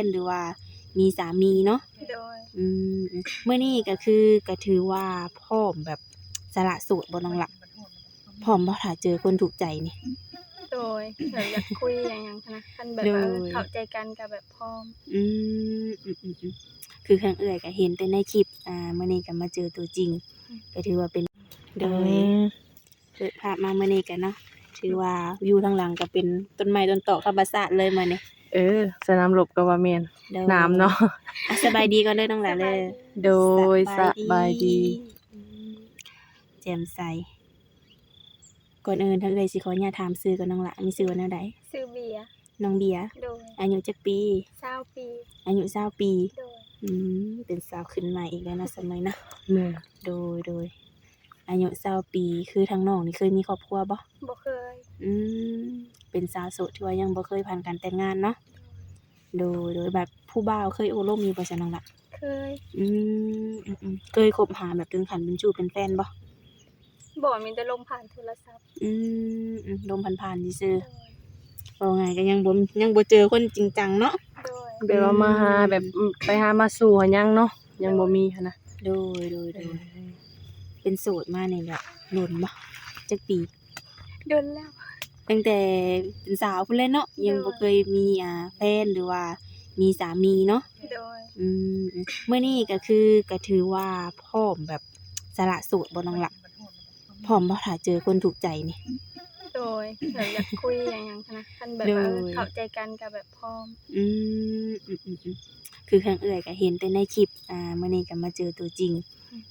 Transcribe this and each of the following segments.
นหรือว่ามีสามีเนาะโดยอืมมื้อนี้ก็คือก็ถือว่าพร้อมแบบสละโสดบ่น้องล่ะพร้อมบ่ถ้าเจอคนถูกใจนี่โดยแบบอยากคุยอย่างหยังหั้นนะคันแบบโดว่ายเข้าใจกันก็แบบพร้อมอืๆคือทางเอื้อยก็เห็นแต่ในคลิปมื้อนี้ก็มาเจอตัวจริงก็ถือว่าเป็นโดยเปิดภาพมามื้อนี้ก็เนาะถือว่าวิวทางหลังก็เป็นต้นไม้ต้นตอกธรรมชาติเลยมื้อนี้สนามรบก็ว่าแม่นโดยน้ำเนาะสบายดีก่อนเด้อน้องหลาเด้อ โดยสบายดี อืมแจ่มใสก่อนอื่นถ้าเอ่ยสิขออนุญาตถามชื่อก่อนน้องหละมีชื่อว่าแนวใดชื่อเบียร์น้องเบียร์โดยอายุจักปี20ปีอายุ20ปีโดยเป็นสาวขึ้นใหม่อีกแล้วเนาะสมัยนะแม่โดยอายุ20ปีคือทางน้องนี่เคยมีครอบครัวบ่บ่เคยอืมเป็นสาวโสดที่ว่ายังบ่เคยผ่านการแต่งงานเนาะโดยแบบผู้บ่าวเคยโอ้ร่มอยู่บ่จ๊ะน้องหละเคยอืเคยคบหาแบบถึงขั้นเป็นชู้เป็นแฟนบ่บ่มีแต่ลมผ่านโทรศัพท์อืลมผ่านๆซื่อโดยๆว่าไงก็ยังบ่เจอคนจริงจังเนาะโดยแบบว่ามาหาแบบไปหามาสู่หั้นยังเนาะยังบ่มีหั้นนะโดยเป็นโสดมานี่แบบโดนบ่จักปีโดนแล้วตั้งแต่เป็นสาวพู้นเลยเนาะยังบ่เคยมีแฟนหรือว่ามีสามีเนาะโดยอืมมื้อนี้ก็คือก็ถือว่าพร้อมแบบสละโสดบ่น้องล่ะพร้อมบ่ถ้าเจอคนถูกใจนี่โดยแบบอยากคุยอย่างหยังหั้นนะคันแบบว่าเข้าใจกันก็แบบพร้อมอืคือทางเอื้อยก็เห็นแต่ในคลิปมื้อนี้ก็มาเจอตัวจริง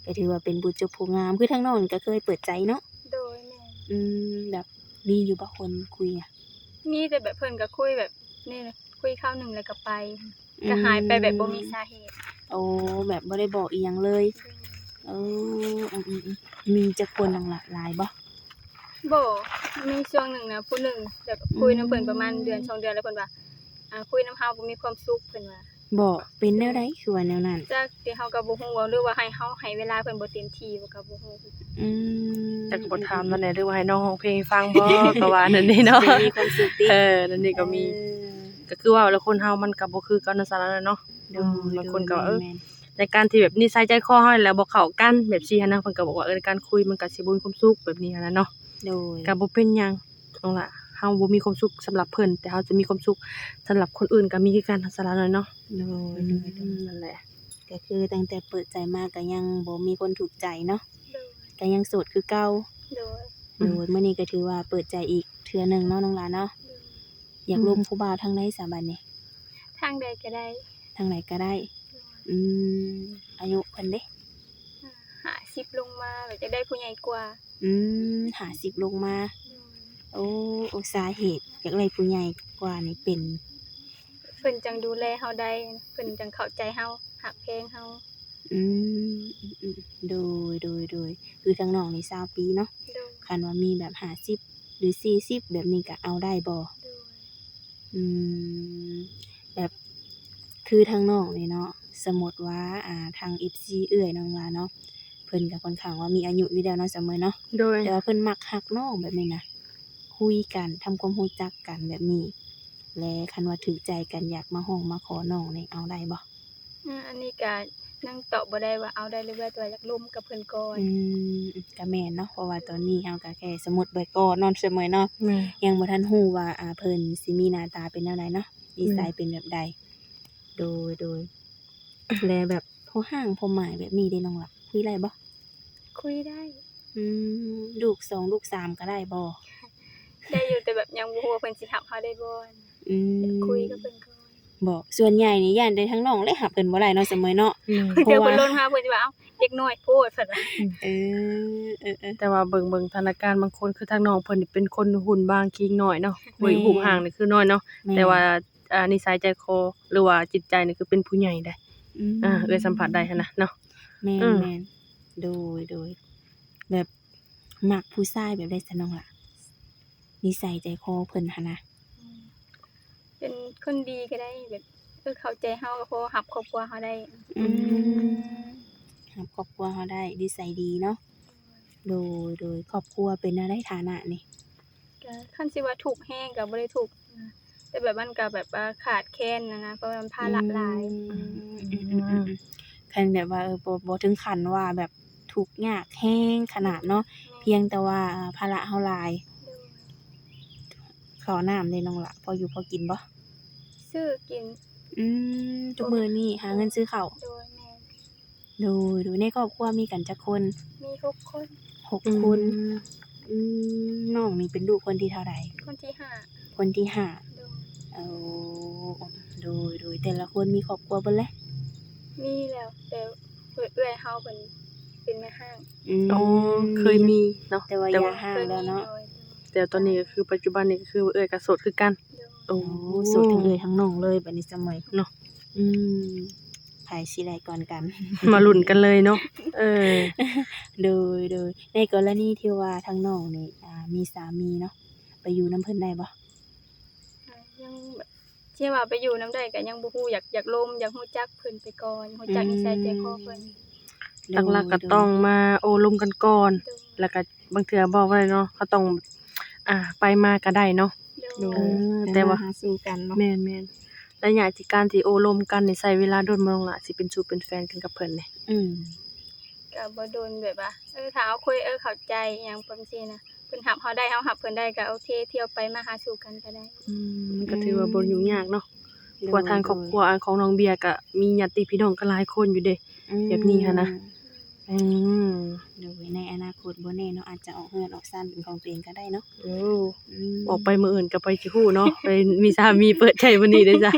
ก็ถือว่าเป็นบุญจบผู้งามคือทางน้องนี่ก็เคยเปิดใจเนาะโดยแม่นแบบมีอยู่บ่คนคุยอะมีแต่แบบเพิ่นก็คุยแบบนี่แหละคุยคราวหนึ่งแล้วก็ไปก็หายไปแบบบ่มีสาเหตุโอ้แบบบ่ได้บอกอิหยังเลยเออมีจักคนน้องล่ะหลายบ่บ่มีช่วงหนึ่งนะผู้หนึ่งแบบคุยนำเพิ่นประมาณเดือน2เดือนแล้วเพิ่นว่าคุยนำเฮาบ่มีความสุขเพิ่นว่าบ่เป็นแนวใดคือว่าแนวนั้นจักที่เฮาก็บ่ฮู้ว่าหรือว่าให้เฮาให้เวลาเพิ่นบ่เต็มที่บ่ก็บ่ฮู้อืมจักบ่ถามแล้วแหน่หรือว่าให้น้องร้องเพลงให้ฟังบ่ก็ว่านั่นนี่เนาะมีความสุขตินั่นนี่ก็มีก็คือว่าแล้วคนเฮามันก็บ่คือกันนั่นซะแล้วเนาะบางคนก็ในการที่แบบนิสัยใจคอเฮานี่แหละบ่เข้ากันแบบซี้หั้นนะเพิ่นก็บอกว่าในการคุยมันก็สิบ่มีความสุขแบบนี้หั้นนะเนาะโดยก็บ่เป็นหยังน้องล่ะเฮาบ่มีความสุขสำหรับเพิ่นแต่เฮาจะมีความสุขสำหรับคนอื่นก็มีคือกันนั่นซะแล้วเนาะโดยนั่นแหละก็คือตั้งแต่เปิดใจมาก็ยังบ่มีคนถูกใจเนาะโดยก็ยังโสดคือเก่าโดยมื้อนี้ก็ถือว่าเปิดใจอีกเทื่อหนึงเนาะน้องหลาเนาะอยากลมผู้บ่าวทางใดซะบัดนี้ทางใดก็ได้ ทางไหนก็ได้อืมอายุเพิ่นเด้50ลงมาแบบจะได้ผู้ใหญ่กว่า50ลงมาโอ้สาเหตุอยากได้ผู้ใหญ่กว่านี่เป็นเพิ่นจังดูแลเฮาได้เพิ่นจังเข้าใจเฮาฮักแพงเฮาอืมโดยคือทางน้องนี่20ปีเนาะโดยคันว่ามีแบบ50หรือ40แบบนี้ก็เอาได้บ่โดยอืมแบบคือทางน้องนี่เนาะสมมุติว่าทาง FC เอื้อยน้องว่าเนาะเพิ่นก็ค่อนข้างว่ามีอายุอยู่แล้วเนาะเสมอเนาะโดยแต่ว่าเพิ่นมักฮักน้องแบบนี้นะคุยกันทำความรู้จักกันแบบนี้และคันว่าถูกใจกันอยากมาฮ้องมาขอน้องนี่เอาได้บ่อันนี้ก็ยังตอบบ่ได้ว่าเอาได้หรือว่าตัวอยากร่วมกับเพิ่นก่อนก็แม่นเนาะเพราะว่าตอนนี้เฮาก็แค่สมมุติไว้ก่อนเนาะเสมอเนาะแม่ยังบ่ทันรู้ว่าเพิ่นสิมีหน้าตาเป็นแนวใดเนาะนิสัยเป็นแบบใดโดยและแบบพอห้างพอหมายแบบนี้เด้น้องล่ะคุยได้บ่คุยได้ลูก2ลูก3ก็ได้บ่ได้อยู่แต่แบบยังบ่ฮู้ว่าเพิ่นสิรับเฮาได้บ่อืมคุยกับเพิ่นก่อนบ่ส่วนใหญ่นี่ย้านแต่ทางน้องเลยรับเพิ่นบ่ได้เนาะเสมอเนาะเดี๋ยวเพิ่นลงมาเพิ่นสิว่าเอ้าเด็กน้อยโพดเพิ่นว่าเออแต่ว่าเบิ่งสถานการณ์บางคนคือทางน้องเพิ่นนี่เป็นคนหุ่นบางคิงน้อยเนาะรูปร่างนี่คือน้อยเนาะแต่ว่านิสัยใจคอหรือว่าจิตใจนี่คือเป็นผู้ใหญ่ได้เอ้ยสัมผัสได้หันนะเนาะแม่นๆโดยแบบมักผู้ชายแบบใดซะน้องล่ะนิสัยใจคอเพิ่นหันนะเป็นคนดีก็ได้แบบเข้าใจเฮาก็พอรับครอบครัวเฮาได้รับครอบครัวเฮาได้นิสัยดีเนาะโดยครอบครัวเป็นแนวใดฐานะนี่ก็คันสิว่าทุกข์แรงก็บ่ได้ทุกข์ แต่แบบมันก็แบบว่าขาดแคลนนะเพราะมันภาระหลาย คันแบบว่าบ่ถึงขั้นว่าแบบทุกข์ยากแรงขนาดเนาะเพียงแต่ว่าภาระเราหลายข้าวน้ำเด้น้องหละพออยู่พอกินบ่ ซื้อกิน ทุกมื้อนี้หาเงินซื้อข้าว โดยแม่ โดยในครอบครัวมีกันจักคน มี6คน 6คนน้องนี่เป็นลูกคนที่เท่าใด คนที่ห้า คนที่ห้า โดย โอ้โดยแต่ละคนมีครอบครัวเบิดแล้ว มีแล้วแต่เอื้อยเฮาเพิ่นเป็นแม่ห้าง อ๋อเคยมีเนาะ แต่ว่าอย่าห่างแล้วเนาะ แต่ตอนนี้ก็คือปัจจุบันนี้ก็คือเอ้ยก็โสดคือกัน โดย โอ้ สุดทั้งเอ่ยทั้งน้องเลยบัดนี้สมัย เนาะ ไผสิได้ก่อนกัน มาลุ้นกันเลยเนาะโดยในกรณีที่ว่าทางน้องนี่มีสามีเนาะไปอยู่นำเพิ่นได้บ่ ยังแบบที่ว่าไปอยู่นำได้ก็ยังบ่ฮู้อยากลมอยากฮู้จักเพิ่นไปก่อนฮู้จักนิสัยใจคอเพิ่น หลักๆก็ต้องมาโอ้ลมกันก่อน โดย แล้วก็บางเทื่อบอกว่าเนาะเขาต้องไปมาก็ได้เนาะ โดย แต่ว่า หาสู่กันเนาะ แม่นๆระยะที่การที่โอ้ลมกันนี่ใช้เวลาโดนบ่ลงล่ะสิเป็นสู่เป็นแฟนกันกับเพิ่นนี่ ก็บ่โดนแบบว่าถ้าเอาคุยเข้าใจอิหยังประมาณนี้นะเพิ่นรับเฮาได้เฮารับเพิ่นได้ก็โอเคเที่ยวไปมาหาสู่กันก็ได้ มันก็ถือว่าบ่ยุ่งยากเนาะเพราะว่าทางครอบครัวของน้องเบียร์ก็มีญาติพี่น้องก็หลายคนอยู่เด้ แบบนี้หั้นนะ โดยในอนาคตบ่แน่เนาะอาจจะออกเฮือนออกซ่านเป็นของตัวเองก็ได้เนาะ โอ้ออกไปมื้ออื่นก็ไปสิฮู้เนาะ ไปมีสามีเปิดใจมื้อนี้เด้อจ้ะ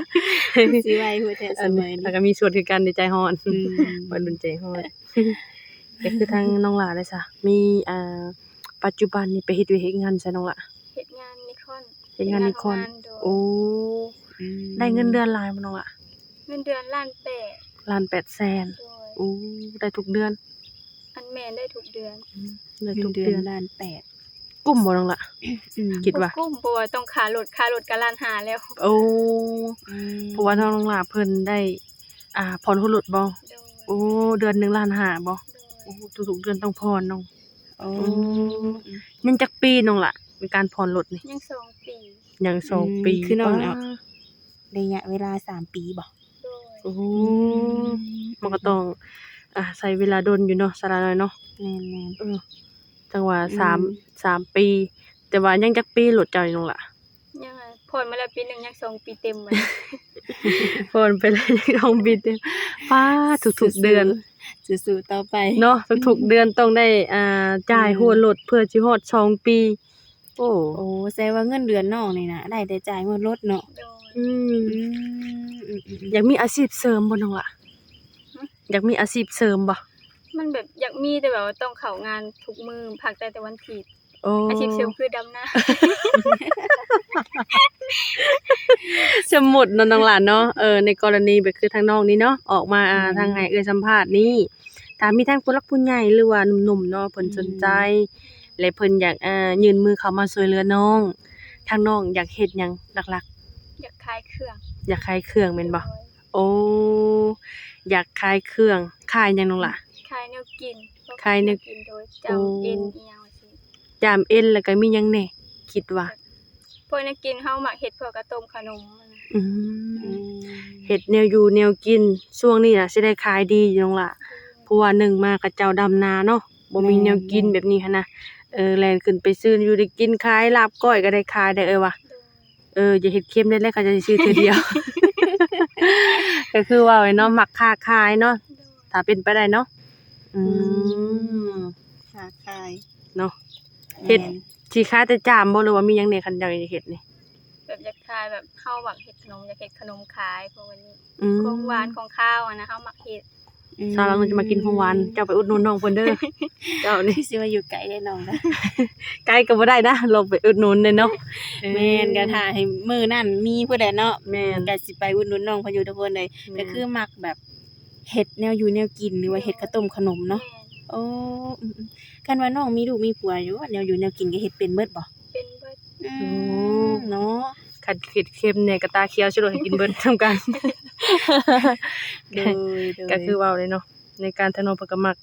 สิไว้หัวแต่เสมอ แล้ว นี่ ก็มีส่วนคือกันในใจฮ้อน ม วัยรุ่นใจฮ้อน ก็คือทางน้องหลาได้ซะมีปัจจุบันนี่ไปเฮ็ดเวียกเฮ็ดงานใช่น้องหละ เฮ็ดงานนิคอน เฮ็ดงานนิคอน โดย โอ้ได้เงินเดือนหลายบ่น้องหละ เงินเดือนล้านแปด 1,800,000 โดย โอ้ได้ทุกเดือน อันแม่นได้ทุกเดือน ได้ เงิ ทุ น ก เดือ เดื น อน ล้านแปด กุ้มบ่น้องหละ คิดว่า บ่กุ้มเพราะว่าต้องค่ารถก็ล้านห้าแล้ว โอ้เพราะว่าน้องหลาเพิ่นได้ผ่อนรถบ่ โดย โอ้เดือนหนึง1.5 ล้านบ่ โด โอ้ ย ทุกๆเดือนต้องผ่อนน้อง โอ้ ยังจักปีน้องหละในการผ่อนรถนี่ ยัง2 ปี ยัง2 ปี คือน้องเอาระยะเวลา3 ปีบ่ โดย โอ้มันก็ต้องใช้เวลาดนอยู่เนาะสาระน้อยเนาะ แม่น จังว่า3 ปี แต่ว่ายังจักปีรถเจ้านี่น้องหละ ยังผ่อนมาแล้วปีหนึงยัง2 ปีเต็มเลย ผ่อนไปเลยยัง2 ปีเต็มป๊าทุกๆเดือน สู้ๆต่อไป เนาะทุกๆเดือนต้องได้จ่ายหัวรถเพื่อสิฮอด2 ปี โอ้ โอ้แสดงว่าเงินเดือนน้องนี่นะได้แต่จ่ายงวดรถเนาะ โดย อืม อืม อยากมีอาชีพเสริมบ่น้องหละอยากมีอาชีพเสริมบ่ มันแบบอยากมีแต่แบบว่าต้องเข้างานทุกมื้อพักได้แต่วันผิด โอ้ อาชีพเสริมคือดำนา สมมุติเนาะน้องหลานเนาะในกรณีแบบคือทางน้องนี่เนาะออกมาทางให้สัมภาษณ์นี่ถ้ามีทางผู้หลักผู้ใหญ่หรือว่าหนุ่มๆเนาะเพิ่นสนใจ และเพิ่นอยากยื่นมือเข้ามาช่วยเหลือน้องทางน้องอยากเฮ็ดหยังหลัก อยากขายเครื่อง ๆอยากขายเครื่องแม่นบ่ โดย โอ้อยากขายเครื่องขายหยังน้องล่ะ ขายแนวกิน ขายแนว กินโดยจำเอ็นอีหยังว่าซี่ จามเอ็นแล้วก็มีหยังแหน่คิดว่า พวกแนวกินเฮามักเฮ็ดพวกกระต้มขนมอะนะ อื อื ม ม เฮ็ดแนวอยู่แนวกินช่วงนี้น่ะสิได้ขายดีอยู่น้องล่ะ เพราะว่าหนึ่งมากับเจ้าดำนาเนาะบ่มีแนวกินแบบนี้หันนะแล่นขึ้นไปซื้ออยู่ได้กินขายลาบก้อยก็ได้ขายได้ว่ะ โดย อย่าเฮ็ดเค็มได้แล้วก็จะซื้อเทื่อเดียว ก็คือว่าไว้เนาะมักค้าขายเนาะ โดย ถ้าเป็นไปได้เนาะอืม ค้าขาย เนาะ เฮ็ด สิขายแต่จามบ่หรือว่ามีหยังแหน่คันอยากเฮ็ดนี่ แบบอยากขายแบบเฮามักเฮ็ดขนมอยากเฮ็ดขนมขายพวกนี้ อืม ของหวานของข้าวอะนะเฮามักเฮ็ด สาวหลังจะมากินของหวานเจ้าไปอุดหนุนน้องเพิ่นเด้อ เจ้านี่ สิว่าอยู่ไกลได้น้องนะ ไกลก็บ่ได้นะลงไปอุดหนุนเด้เนาะ แม่นก็ถ้าให้มื้อนั้นมีผู้ใดเนาะ แม่น ก็สิไปอุดหนุนน้องเพิ่นอยู่ทุกคนเลยก็คือมักแบบเฮ็ดแนวอยู่แนวกินหรือว่าเฮ็ดข้าวต้มขนมเนาะ แม่น โอ้คันว่าน้องมีลูกมีผัวอยู่ว่าแนวอยู่แนวกินก็เฮ็ดเป็นเบิดบ่ เป็นเบิด เนาะ คันเผ็ดเค็มเนี่ยก็ตาเขียวสิโลให้กินเบิดทำกัน โดย ก็คือเว้าเลยเนาะในการทะเนาะเพิ่นก็มัก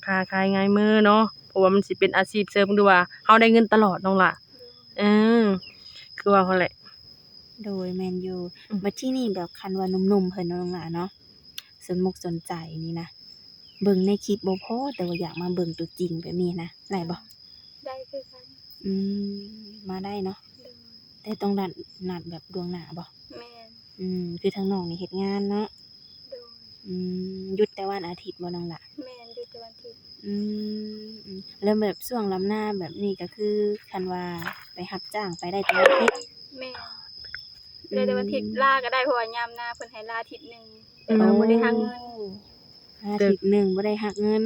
ค้าขายง่ายมือเนาะเพราะว่ามันสิเป็นอาชีพเสริมหรือว่าเฮาได้เงินตลอดน้องล่ะเออคือว่าหั่นแหละ โดยแม่นอยู่ อืม บัดที่นี่แบบคันว่าหนุ่มๆเพิ่นเนาะน้องหลาเนาะสนมุกสนใจนี่นะเบิ่งในคลิปบ่พอแต่ว่าอยากมาเบิ่งตัวจริงแบบนี้นะได้บ่ ได้คือกัน อืมมาได้เนาะ โดย แต่ต้องนัดแบบล่วงหน้าบ่ แม่น คือทางน้องนี่เฮ็ดงานเนาะ โดย หยุดแต่วันอาทิตย์บ่น้องหล่ะ แม่นอยู่แต่วันอาทิตย์ แล้วแบบช่วงลำหน้าแบบนี้ก็คือคันว่าไปรับจ้างไปได้แต่วันอาทิตย์ แม่นได้แต่วันอาทิตย์ลาก็ได้เพราะว่ายามหน้าเพิ่นให้ลาอาทิตย์หนึงแต่ว่าบ่ได้หักเงิน อาทิตย์หนึ่งบ่ได้หักเงิน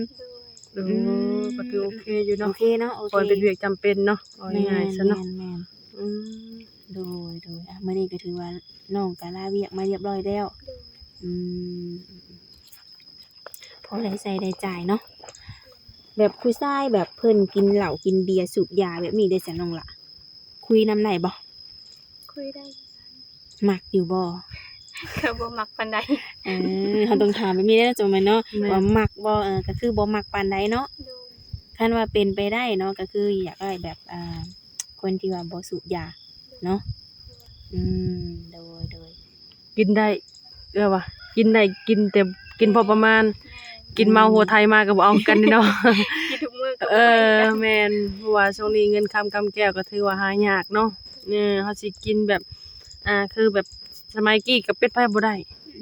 โดย โอ้ก็ถือโอเคอยู่ โอ เนาะ เคเนาะโอเค พอเป็นเวียกจำเป็นเนาะเอาง่ายๆซะเนาะ แม่น อืม โดยมื้อนี้ก็ถือว่าน้องก็ลาเวียกมาเรียบร้อยแล้ว โดย อืมพอได้ใช้ได้จ่ายเนาะแบบผู้ชายแบบเพิ่นกินเหล้ากินเบียร์สูบยาแบบนี้ได้ซะน้องล่ะ คุยนำได้บ่ คุยได้ มักอยู่บ่ ก็บ่มักปานใด เราต้องถามแบบนี้ได้อจังแม่นเนาะ แม่น ว่ามักบ่ก็คือบ่มักปานใดเนาะ โดย คันว่าเป็นไปได้เนาะก็คืออยากได้แบบคนที่ว่าบ่สูบยาเนาะอืมโดย กินได้ว่ากินได้กินแต่กินพอประมาณ แม่น กินเมาหัวไทยมาก็บ่เอากันเนาะ กินทุกมื้อก็ เอ บ่ อ กัน แม่นเพราะว่าช่วงนี้เงินคำกำแก้วก็ถือว่าหายากเนาะเฮาสิกินแบบคือแบบสมัยกี้ก็เป็ดไผบ่ได้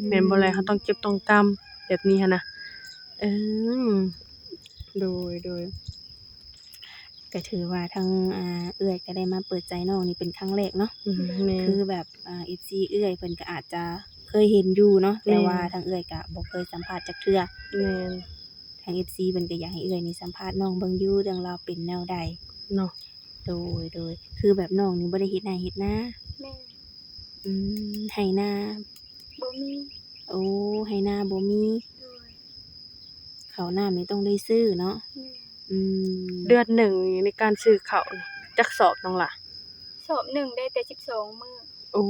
แม่นบ่แลเขาต้องเก็บต้องกำแบบนี้หันนะเออโดย ก็ถือว่าทางเอื้อยก็ได้มาเปิดใจน้องนี่เป็นครั้งแรกเนาะ แม่น คือแบบFC เอื้อยเพิ่นก็อาจจะเคยเห็นอยู่เนาะแต่ แม่น ว่าทางเอื้อยก็บ่เคยสัมภาษณ์จักเทื่อ แม่น ทาง FC เพิ่นก็อยากให้เอื้อยนี่สัมภาษณ์น้องเบิ่งอยู่เรื่องราวเป็นแนวใด เนาะ โดยคือแบบน้องนี่บ่ได้เฮ็ดนาเฮ็ดนา แม่น ให้นา บ่มี โอ้ให้นาบ่มี โดย ข้าวน้ำนี่ต้องได้ซื้อเนาะ แม่น เดือนหนึ่งในการซื้อข้าวนี่จักสอบน้องล่ะ สอบหนึ่งได้แต่12มื้อ โอ้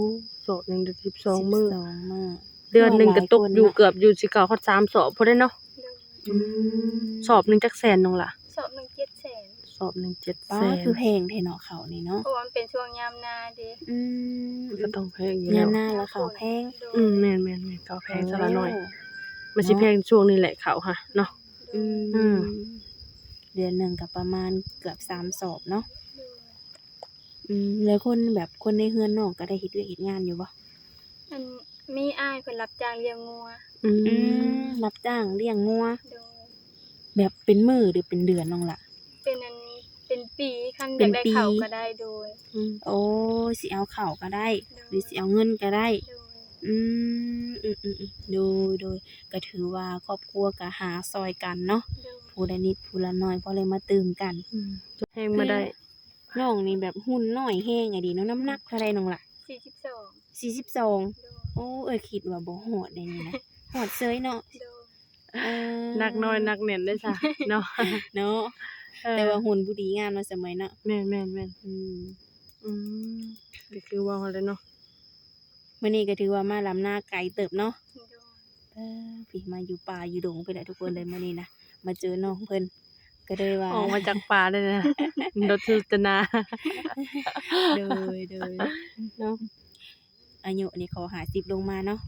สอบหนึงได้12มื้อ 12มื้อ เดือนหนึงก็ตกอยู่ หลายคนเนาะ เกือบอยู่สิเข้าฮอด3สอบพุ่นเด้เนาะ โดย สอบหนึงจักแสนน้องล่ะ สอบหนึ่ง700,000 สอบหนึง7 ป้า แสน คือแพงแท้เนาะข้าวนี่เนาะ เพราะว่ามันเป็นช่วงยามนาเด้ ก็ต้องแพงอยู่ ยา แล้ ม ว หน้าแล้วข้าวแพง โดย แม่นๆๆข้าวแพงซะละหน่อย โ มันสิแพงช่วงนี้แหละข้าวค่ะเนาะ โด อื ย อืม เดือนหนึ่งก็ประมาณเกือบ3สอบเนาะ โดย แล้วคนแบบคนในเฮือนน้องก็ได้เฮ็ดเวียกเฮ็ดงานอยู่บ่ อันมีอ้ายเพิ่นรับจ้างเลี้ยงงัว รับจ้างเลี้ยงงัว โดย แบบเป็นมื้อหรือเป็นเดือนน้องล่ะ เป็นอันเป็นปีคันอ เป็ ยาน กได้ ปี ข้าวก็ได้โดย โอ้สิเอาข้าวก็ได้ หรือสิเอาเงินก็ได้ โดย โดยก็ถือว่าครอบครัวก็หาซอยกันเนาะ โดย ผู้ละนิดผู้ละน้อยพอเลยมาตื่มกัน แพงมาได้ น้องนี่แบบหุ่นน้อยแฮงอะดีเนาะน้ำหนักเท่าใดน้องล่ะ 42 42 โดย โอ้คิดว่าบ่ฮอดได้นี่นะฮอดเซยเนาะ โดย นักน้อยนักแน่นได้จ้ะเนาะ เนาะแต่ว่าหุ่นผู้ดีงามเนาะสมัยเนาะ แม่นๆ อืม ๆก็คือว่าหั่นแหละเนาะ มื้อนี้ก็ถือว่ามาลำหน้าไกลเติบเนาะ โดย พี่มาอยู่ป่าอยู่ดงไปแหละทุกคนเลยมื้อนี้นะมาเจอน้องเพิ่นก็เลยว่า ออกมาจากป่าได้เลยนะรถจิตนา โดย เนาะ อายุนี่ขอ50ลงมาเนาะ